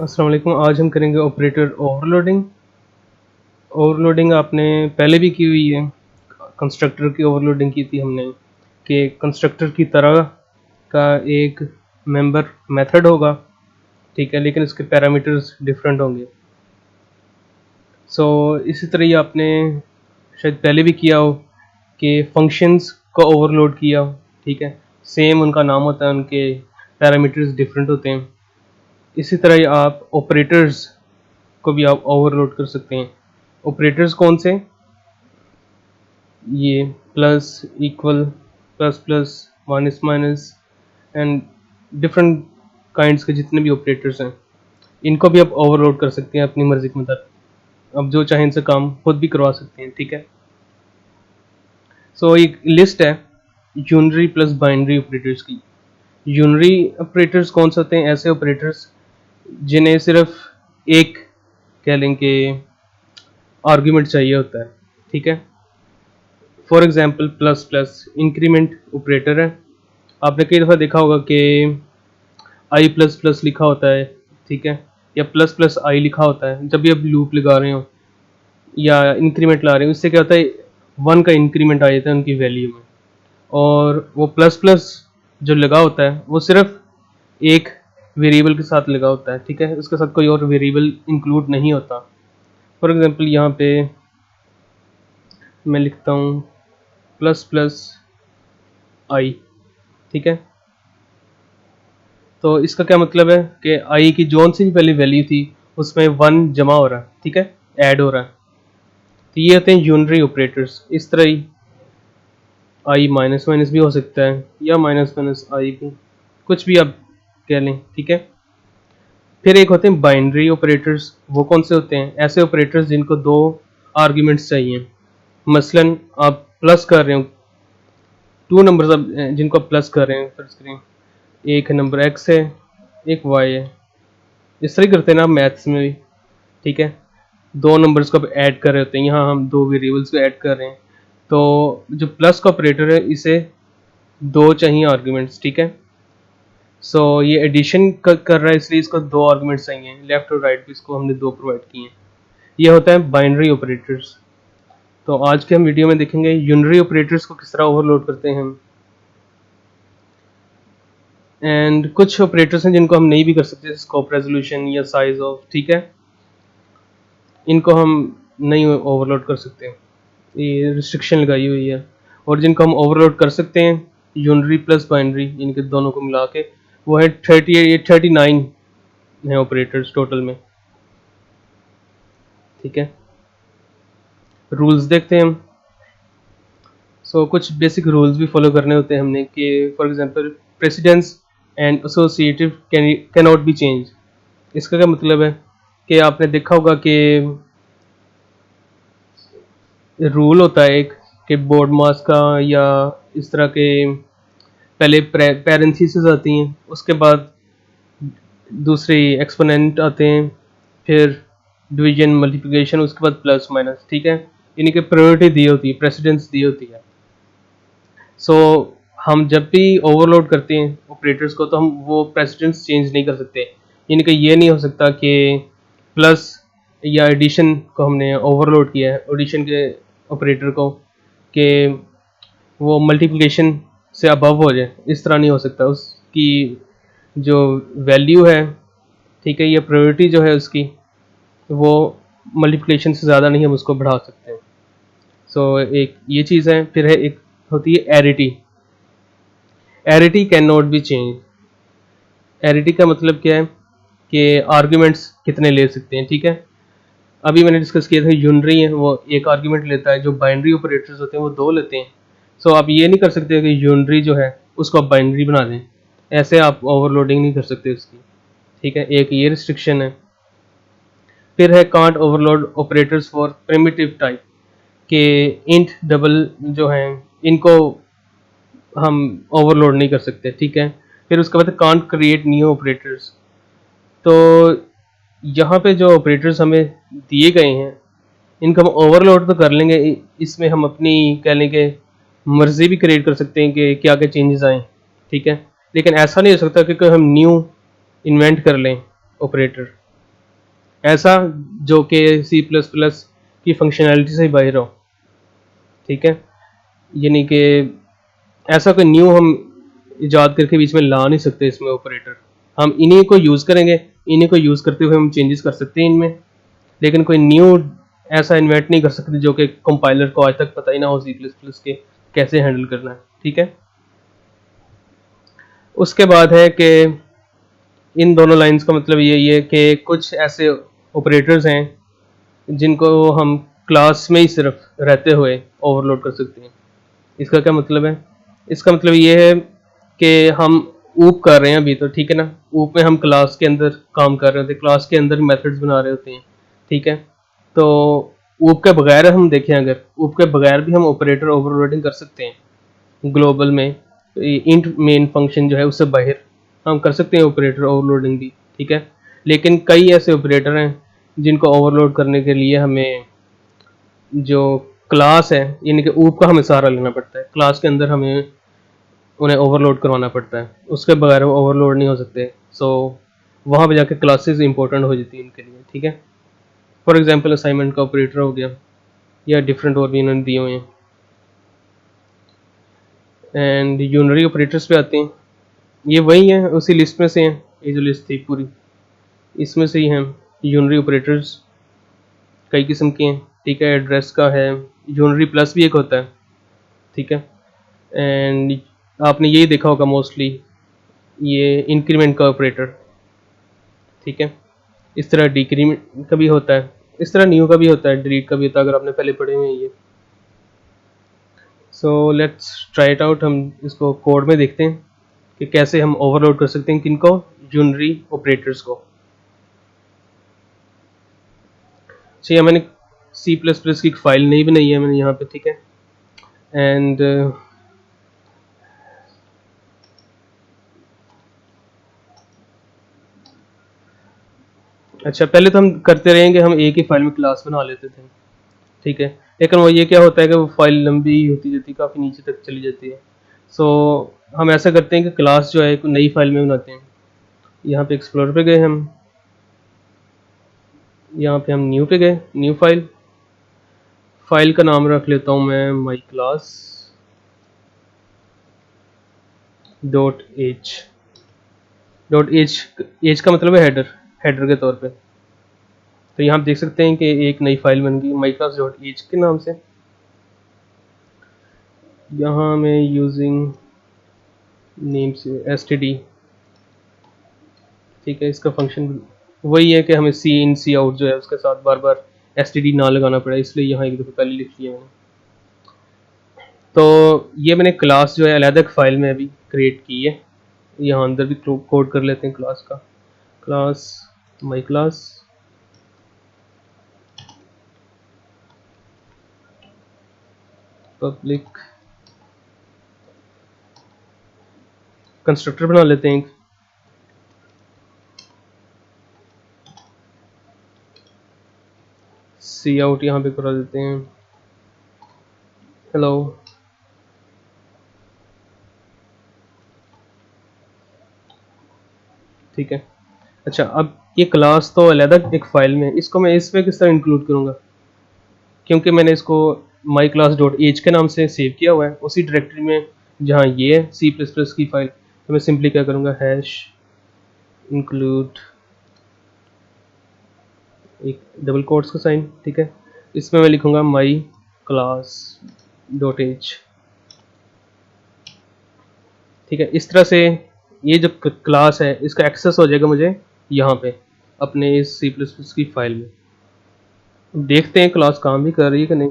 अस्सलाम वालेकुम। आज हम करेंगे ऑपरेटर ओवरलोडिंग। ओवरलोडिंग आपने पहले भी की हुई है। कंस्ट्रक्टर की ओवरलोडिंग की थी हमने कि कंस्ट्रक्टर की तरह का एक मेंबर मेथड होगा, ठीक है, लेकिन इसके पैरामीटर्स डिफरेंट होंगे। इसी तरह ही आपने शायद पहले भी किया हो कि फंक्शंस को ओवरलोड किया हो, ठीक है, सेम उनका नाम होता है, उनके पैरामीटर्स डिफरेंट होते हैं। इसी तरह ही आप ऑपरेटर्स को भी आप ओवरलोड कर सकते हैं। ऑपरेटर्स कौन से? ये plus, equal, plus plus, minus minus and different kinds के जितने भी ऑपरेटर्स हैं, इनको भी आप ओवरलोड कर सकते हैं अपनी मर्जी के मुताबिक। अब जो चाहें इनसे काम खुद भी करवा सकते हैं, ठीक है। एक लिस्ट है यूनरी प्लस बाइनरी ऑपरेटर्स की। यूनरी ऑपरेटर्स कौन से होते हैं? ऐसे ऑपरेटर्स जिन्हें सिर्फ एक कह लें कि आर्ग्यूमेंट चाहिए होता है, ठीक है। For example plus plus increment operator है। आपने कई दफ़ा देखा होगा कि आई प्लस प्लस लिखा होता है, ठीक है, या प्लस प्लस आई लिखा होता है। जब भी आप लूप लगा रहे हो या इंक्रीमेंट ला रहे हो, इससे क्या होता है, 1 का इंक्रीमेंट आ जाता है उनकी वैल्यू में। और वो प्लस प्लस जो लगा होता है वो सिर्फ एक वेरिएबल के साथ लगा होता है, ठीक है, उसके साथ कोई और वेरिएबल इंक्लूड नहीं होता। फॉर एग्जांपल यहाँ पे मैं लिखता हूँ प्लस प्लस आई, ठीक है। तो इसका क्या मतलब है कि आई की जोन सी भी पहले वैल्यू थी उसमें 1 जमा हो रहा है, ठीक है, ऐड हो रहा है। तो ये होते हैं यूनरी ऑपरेटर्स। इस तरह ही आई माइनस माइनस भी हो सकता है या माइनस माइनस आई भी, कुछ भी आप कह लें, ठीक है। फिर एक होते हैं बाइनरी ऑपरेटर्स। वो कौन से होते हैं? ऐसे ऑपरेटर्स जिनको 2 आर्ग्यूमेंट्स चाहिए। मसलन आप प्लस कर रहे हो, 2 नंबर्स आप जिनको आप प्लस कर रहे हैं, फर्ज करें एक नंबर एक्स है, एक वाई है। इस तरह करते हैं ना आप मैथ्स में भी, ठीक है। 2 नंबर्स को आप ऐड कर रहे होते हैं, यहाँ हम 2 वेरिएबल्स को ऐड कर रहे हैं। तो जो प्लस का ऑपरेटर है इसे 2 चाहिए आर्ग्यूमेंट्स, ठीक है। ये एडिशन कर रहा है, इसलिए इसको 2 आर्ग्यूमेंट्स चाहिए, लेफ्ट और राइट भी इसको हमने 2 प्रोवाइड किए हैं। ये होता है बाइनरी ऑपरेटर्स। तो आज के हम वीडियो में देखेंगे यूनरी ऑपरेटर्स को किस तरह ओवरलोड करते हैं हम। एंड कुछ ऑपरेटर्स हैं जिनको हम नहीं भी कर सकते, स्कोप रेजोल्यूशन या साइज ऑफ, ठीक है, इनको हम नहीं ओवरलोड कर सकते, ये रिस्ट्रिक्शन लगाई हुई है। और जिनको हम ओवरलोड कर सकते हैं यूनरी प्लस बाइनरी, इनके दोनों को मिला के, वो है 39 है ऑपरेटर्स टोटल में, ठीक है। रूल्स देखते हैं हम। कुछ बेसिक रूल्स भी फॉलो करने होते हैं हमने कि for example precedence and associative can not be change. इसका क्या मतलब है कि आपने देखा होगा कि रूल होता है एक कि बोर्ड मास का या इस तरह के पहले पैरेंथेसिस आती हैं, उसके बाद दूसरे एक्सपोनेंट आते हैं, फिर डिवीजन मल्टीप्लिकेशन, उसके बाद प्लस माइनस, ठीक है। इन्हीं के प्रायोरिटी दी होती है, प्रेसिडेंस दी होती है। हम जब भी ओवरलोड करते हैं ऑपरेटर्स को तो हम वो प्रेसिडेंस चेंज नहीं कर सकते। यानी कि ये नहीं हो सकता कि प्लस या एडिशन को हमने ओवरलोड किया है, एडिशन के ऑपरेटर को, कि वो मल्टीप्लिकेशन से अबव हो जाए, इस तरह नहीं हो सकता। उसकी जो वैल्यू है, ठीक है, ये प्रायोरिटी जो है उसकी, वो मल्टीप्लिकेशन से ज़्यादा नहीं हम उसको बढ़ा सकते हैं। एक ये चीज़ है। फिर है एक होती है एरिटी। एरिटी कैन नॉट बी चेंज। एरिटी का मतलब क्या है कि आर्ग्यूमेंट्स कितने ले सकते हैं, ठीक है। अभी मैंने डिस्कस किया था यूनरी है वो एक आर्ग्यूमेंट लेता है, जो बाइनरी ऑपरेटर्स होते हैं वो 2 लेते हैं। आप ये नहीं कर सकते कि यूनरी जो है उसको आप बाइनरी बना दें, ऐसे आप ओवरलोडिंग नहीं कर सकते उसकी, ठीक है। एक ये रिस्ट्रिक्शन है। फिर है can't overload operators for primitive type, के इंट डबल जो हैं इनको हम ओवरलोड नहीं कर सकते, ठीक है। फिर उसके बाद कांट क्रिएट न्यू ऑपरेटर्स। तो यहाँ पे जो ऑपरेटर्स हमें दिए गए हैं इनको हम ओवरलोड तो कर लेंगे, इसमें हम अपनी कह लेंगे मर्जी भी क्रिएट कर सकते हैं कि क्या क्या चेंजेस आए, ठीक है। लेकिन ऐसा नहीं हो सकता कि हम न्यू इन्वेंट कर लें ऑपरेटर, ऐसा जो कि सी प्लस प्लस की फंक्शनैलिटी से बाहर हो, ठीक है। यानी कि ऐसा कोई न्यू हम इजाद करके बीच में ला नहीं सकते इसमें ऑपरेटर। हम इन्हीं को यूज़ करेंगे, इन्हीं को यूज़ करते हुए हम चेंजेस कर सकते हैं इनमें, लेकिन कोई न्यू ऐसा इन्वेंट नहीं कर सकते जो कि कंपाइलर को आज तक पता ही ना हो सी प्लस प्लस के कैसे हैंडल करना है, ठीक है। उसके बाद है कि इन दोनों लाइंस का मतलब यही है कि कुछ ऐसे ऑपरेटर्स हैं जिनको हम क्लास में ही सिर्फ रहते हुए ओवरलोड कर सकते हैं। इसका क्या मतलब है? इसका मतलब ये है कि हम ऊप कर रहे हैं अभी, तो ठीक है ना, ऊप में हम क्लास के अंदर काम कर रहे होते हैं, क्लास के अंदर मेथड्स बना रहे होते हैं, ठीक है। तो ऊप के बगैर हम देखें, अगर ऊप के बगैर भी हम ऑपरेटर ओवरलोडिंग कर सकते हैं ग्लोबल में, इंट मेन फंक्शन जो है उससे बाहर हम कर सकते हैं ऑपरेटर ओवरलोडिंग भी, ठीक है। लेकिन कई ऐसे ऑपरेटर हैं जिनको ओवरलोड करने के लिए हमें जो क्लास है, यानी कि ऊप का हमें सहारा लेना पड़ता है, क्लास के अंदर हमें उन्हें ओवरलोड करवाना पड़ता है, उसके बगैर वो ओवरलोड नहीं हो सकते। सो वहाँ पे जाके क्लासेस इंपॉर्टेंट हो जाती है इनके लिए, ठीक है। फॉर एग्जांपल असाइनमेंट का ऑपरेटर हो गया, या डिफरेंट और भी इन्होंने दिए हुए हैं। एंड यूनरी ऑपरेटर्स पे आते हैं, ये वही है, उसी लिस्ट में से हैं, ये जो लिस्ट थी पूरी इसमें से ही हैं। यूनरी ऑपरेटर्स कई किस्म के हैं, ठीक है। एड्रेस का है, यूनरी प्लस भी एक होता है, ठीक है। एंड आपने यही देखा होगा मोस्टली, ये इंक्रीमेंट का ऑपरेटर, ठीक है। इस तरह डिक्रीमेंट का भी होता है, इस तरह न्यू का भी होता है, डिलीट का भी होता है, अगर आपने पहले पढ़े हुए हैं ये। So let's try it out, हम इसको कोड में देखते हैं कि कैसे हम ओवरलोड कर सकते हैं किनको, यूनरी ऑपरेटर्स को। चाहिए मैंने सी प्लस प्लस की एक फाइल नहीं बनाई है मैंने यहाँ पे, ठीक है। एंड अच्छा, पहले तो हम करते रहेंगे, हम एक ही फाइल में क्लास बना लेते थे, ठीक है। लेकिन वो ये क्या होता है कि वो फाइल लंबी होती जाती है, काफ़ी नीचे तक चली जाती है। सो हम ऐसा करते हैं कि क्लास जो है एक नई फाइल में बनाते हैं। यहाँ पे एक्सप्लोर पे गए हम, यहाँ पे हम न्यू पे गए, न्यू फाइल, फाइल का नाम रख लेता हूँ मैं my class dot H. Dot H, H का मतलब है हेडर, हेडर के तौर पे। तो यहाँ आप देख सकते हैं कि एक नई फाइल बन गई माई क्लास डॉट एच के नाम से। यहाँ मैं यूजिंग नेम से एस टी डी, ठीक है। इसका फंक्शन वही है कि हमें सी इन सी आउट जो है उसके साथ बार बार एस टी डी ना लगाना पड़ा, इसलिए यहाँ एक दफ़ा पहले लिख लिया मैंने। तो ये मैंने क्लास जो है अलग एक फाइल में अभी क्रिएट की है, यहाँ अंदर भी कोड कर लेते हैं क्लास का। Class my class public, constructor बना लेते हैं एक, सी आउट यहाँ पे करा देते हैं हेलो। ठीक है। अच्छा, अब ये क्लास तो अलग एक फाइल में, इसको मैं इसमें किस तरह इंक्लूड करूँगा, क्योंकि मैंने इसको माई क्लास डॉट एच के नाम से सेव किया हुआ है उसी डायरेक्टरी में जहाँ ये है सी प्लस प्लस की फाइल। तो मैं सिंपली क्या करूँगा, हैश इंक्लूड, एक डबल कोट्स का साइन, ठीक है। इसमें मैं लिखूँगा माई क्लास डॉट एच, ठीक है। इस तरह से ये जो क्लास है इसका एक्सेस हो जाएगा मुझे यहाँ पे अपने इस सी प्लस प्लस की फाइल में। देखते हैं क्लास काम भी कर रही है कि नहीं।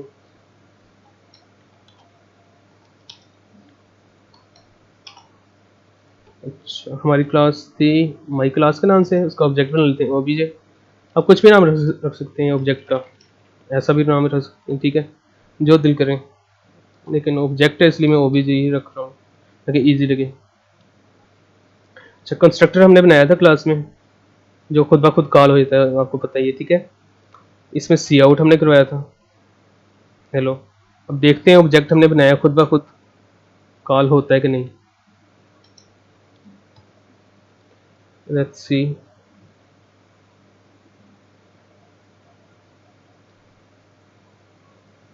अच्छा, हमारी क्लास थी माई क्लास के नाम से, उसका ऑब्जेक्ट बना लेते हैं ओबीजे। अब कुछ भी नाम रख सकते हैं ऑब्जेक्ट का, ऐसा भी नाम रख सकते हैं, ठीक है, जो दिल करें। लेकिन ऑब्जेक्ट है इसलिए मैं ओबीजे ही रख रहा हूँ ताकि ईजी लगे। अच्छा, कंस्ट्रक्टर हमने बनाया था क्लास में जो खुद ब खुद कॉल हो जाता है, आपको पता ही है, ठीक है। इसमें सी आउट हमने करवाया था हेलो। अब देखते हैं ऑब्जेक्ट हमने बनाया खुद ब खुद कॉल होता है कि नहीं। Let's see.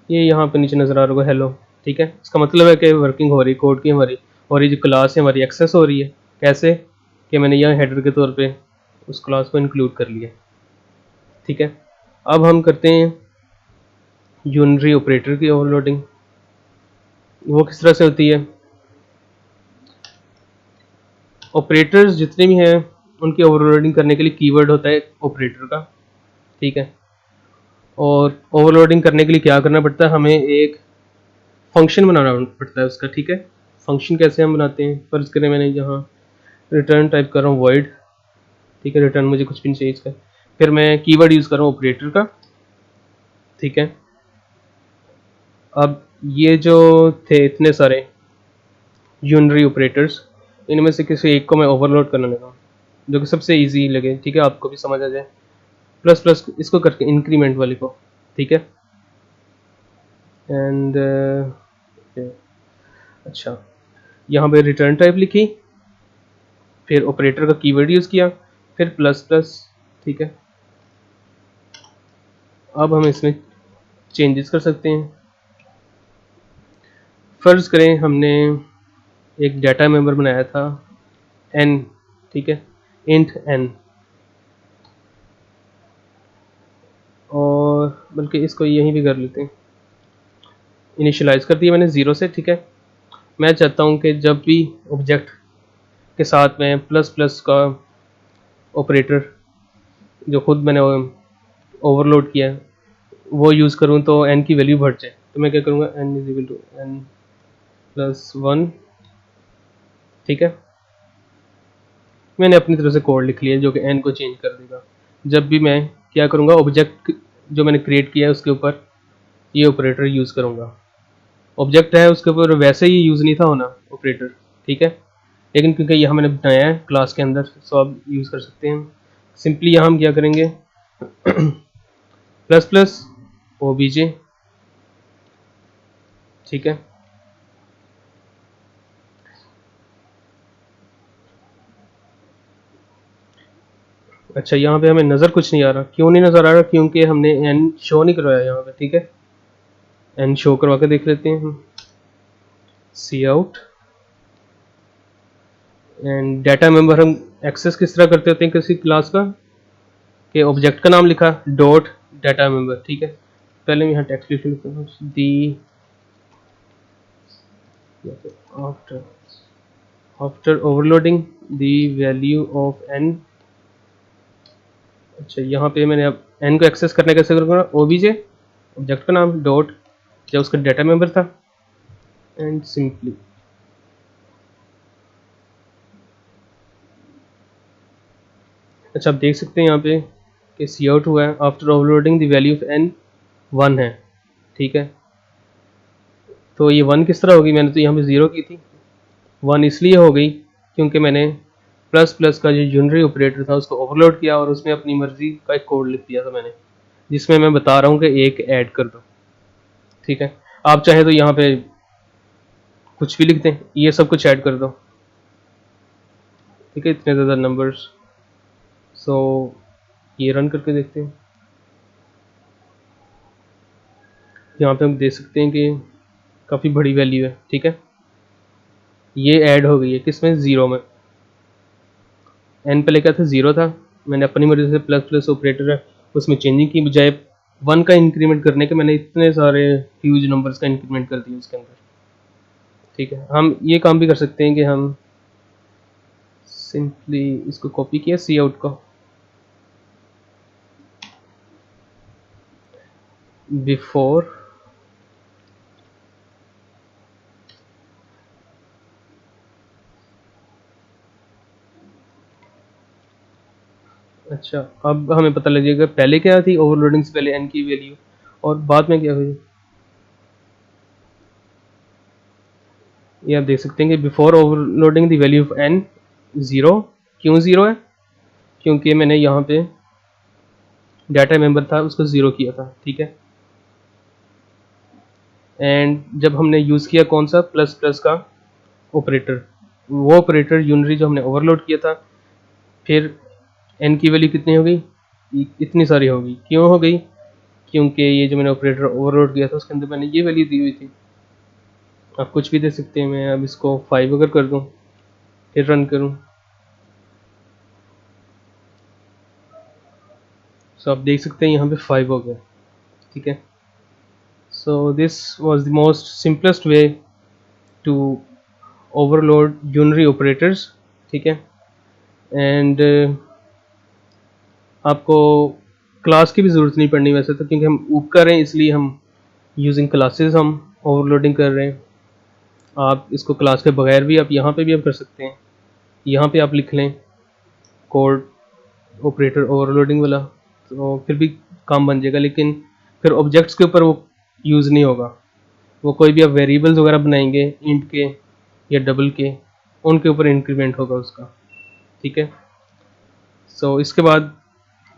ये यहाँ पे नीचे नज़र आ रहा होगा हेलो, ठीक है। इसका मतलब है कि वर्किंग हो रही कोड की हमारी, और ये जो क्लास है हमारी एक्सेस हो रही है। कैसे कि मैंने यहाँ हेडर के तौर पे उस क्लास को इंक्लूड कर लिया, ठीक है। अब हम करते हैं यूनरी ऑपरेटर की ओवरलोडिंग। वो किस तरह से होती है? ऑपरेटर्स जितने भी हैं उनकी ओवरलोडिंग करने के लिए कीवर्ड होता है ऑपरेटर का, ठीक है। और ओवरलोडिंग करने के लिए क्या करना पड़ता है? हमें एक फंक्शन बनाना पड़ता है उसका, ठीक है। फंक्शन कैसे हम बनाते हैं? फर्ज करें मैंने यहाँ रिटर्न टाइप कर रहा हूँ वॉइड, ठीक है। रिटर्न मुझे कुछ भी नहीं चाहिए इसका। फिर मैं कीवर्ड यूज़ कर रहा हूँ ऑपरेटर का, ठीक है। अब ये जो थे इतने सारे यूनरी ऑपरेटर्स, इनमें से किसी एक को मैं ओवरलोड करने लगा, जो कि सबसे इजी लगे, ठीक है, आपको भी समझ आ जाए। प्लस प्लस इसको करके इंक्रीमेंट वाले को, ठीक है। एंड अच्छा, यहाँ पे रिटर्न टाइप लिखी, फिर ऑपरेटर का कीवर्ड यूज़ किया, फिर प्लस प्लस, ठीक है। अब हम इसमें चेंजेस कर सकते हैं। फ़र्ज़ करें हमने एक डाटा मेंबर बनाया था n, ठीक है, इंट n, और बल्कि इसको यहीं भी कर लेते हैं। इनिशियलाइज कर दिया मैंने 0 से, ठीक है। मैं चाहता हूँ कि जब भी ऑब्जेक्ट के साथ में प्लस प्लस का ऑपरेटर जो खुद मैंने ओवरलोड किया है वो यूज़ करूँ तो n की वैल्यू बढ़ जाए। तो मैं क्या करूँगा, n is equal to n plus 1, ठीक है। मैंने अपनी तरफ से कोड लिख लिया जो कि n को चेंज कर देगा। जब भी मैं क्या करूँगा, ऑब्जेक्ट जो मैंने क्रिएट किया है उसके ऊपर ये ऑपरेटर यूज़ करूँगा। ऑब्जेक्ट है उसके ऊपर वैसे ही यूज़ नहीं था होना ऑपरेटर, ठीक है, लेकिन क्योंकि यहाँ मैंने बनाया है क्लास के अंदर, सो आप यूज़ कर सकते हैं। सिंपली यहाँ हम क्या करेंगे, प्लस प्लस ओबीजे, ठीक है। अच्छा, यहाँ पे हमें नज़र कुछ नहीं आ रहा, क्यों नहीं नज़र आ रहा? क्योंकि हमने एन शो नहीं करवाया यहाँ पे, ठीक है। एन शो करवा के देख लेते हैं हम। सी आउट एंड डाटा मेंबर हम एक्सेस किस तरह करते होते हैं किसी क्लास का, कि ऑब्जेक्ट का नाम लिखा डॉट डाटा मेंबर, ठीक है। पहले मैं यहाँ टेक्स्ट लिख लेता हूँ, the after after overloading the value of N. अच्छा, यहाँ पे मैंने अब एन को एक्सेस करने कैसे करूँगा, ओबीजे ऑब्जेक्ट का नाम डॉट जो उसका डाटा मेंबर था, एंड सिंपली अच्छा, आप देख सकते हैं यहाँ पे कि सी आउट हुआ है after overloading the value of N 1 है, ठीक है। तो ये 1 किस तरह होगी? मैंने तो यहाँ पे 0 की थी। 1 इसलिए हो गई क्योंकि मैंने प्लस प्लस का जो यूनरी ऑपरेटर था उसको ओवरलोड किया और उसमें अपनी मर्जी का एक कोड लिख दिया था मैंने, जिसमें मैं बता रहा हूँ कि एक ऐड कर दो, ठीक है। आप चाहे तो यहाँ पे कुछ भी लिख दें, ये सब कुछ ऐड कर दो, ठीक है, इतने ज़्यादा नंबर्स। सो ये रन करके देखते हैं। यहाँ पे हम देख सकते हैं कि काफ़ी बड़ी वैल्यू है, ठीक है। ये ऐड हो गई है किसमें, 0 में। एन पहले क्या था, 0 था। मैंने अपनी मर्जी से प्लस प्लस ऑपरेटर है उसमें चेंजिंग की बजाय 1 का इंक्रीमेंट करने के मैंने इतने सारे ह्यूज नंबर्स का इंक्रीमेंट कर दिया उसके अंदर, ठीक है। हम ये काम भी कर सकते हैं कि हम सिंपली इसको कॉपी किया सी आउट को, बिफोर अच्छा, अब हमें पता लगेगा पहले क्या थी ओवरलोडिंग से पहले एन की वैल्यू और बाद में क्या हुई। ये आप देख सकते हैं कि before overloading the value of N 0। क्यों 0 है? क्योंकि मैंने यहाँ पे डाटा मेंबर था उसको 0 किया था, ठीक है। एंड जब हमने यूज़ किया कौन सा, प्लस प्लस का ऑपरेटर, वो ऑपरेटर यूनरी जो हमने ओवरलोड किया था, फिर एन की वैल्यू कितनी हो गई, इतनी सारी हो गई। क्यों हो गई? क्योंकि ये जो मैंने ऑपरेटर ओवरलोड किया था उसके अंदर मैंने ये वैल्यू दी हुई थी। आप कुछ भी दे सकते हैं। मैं अब इसको 5 अगर कर दूं फिर रन करूं, सो आप देख सकते हैं यहाँ पे 5 हो गया। ठीक है, so this was the most simplest way to overload unary operators. ठीक है, एंड आपको क्लास की भी ज़रूरत नहीं पड़नी वैसे तो, क्योंकि हम ऊप कर रहे हैं इसलिए हम यूजिंग क्लासेस हम ओवरलोडिंग कर रहे हैं। आप इसको क्लास के बगैर भी आप यहाँ पे भी आप कर सकते हैं। यहाँ पे आप लिख लें कोड ऑपरेटर ओवरलोडिंग वाला, तो फिर भी काम बन जाएगा, लेकिन फिर ऑब्जेक्ट्स के ऊपर वो यूज़ नहीं होगा। वो कोई भी आप वेरिएबल्स वगैरह बनाएंगे इंट के या डबल के, उनके ऊपर इंक्रीमेंट होगा उसका। ठीक है, सो इसके बाद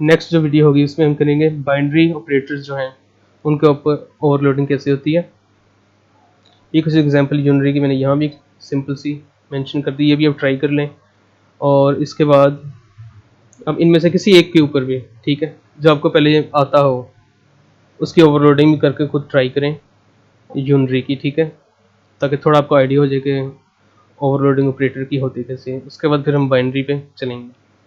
नेक्स्ट जो वीडियो होगी उसमें हम करेंगे बाइनरी ऑपरेटर्स जो हैं उनके ऊपर ओवरलोडिंग कैसे होती है। ये कुछ एग्जांपल यूनरी की मैंने यहाँ भी सिंपल सी मेंशन कर दी, ये भी आप ट्राई कर लें। और इसके बाद अब इनमें से किसी एक के ऊपर भी, ठीक है, जो आपको पहले आता हो उसकी ओवरलोडिंग भी करके खुद ट्राई करें यूनरी की। ठीक है, ताकि थोड़ा आपको आइडिया हो जाए कि ओवरलोडिंग ऑपरेटर की होती कैसे है। उसके बाद फिर हम बाइनरी पे चलेंगे।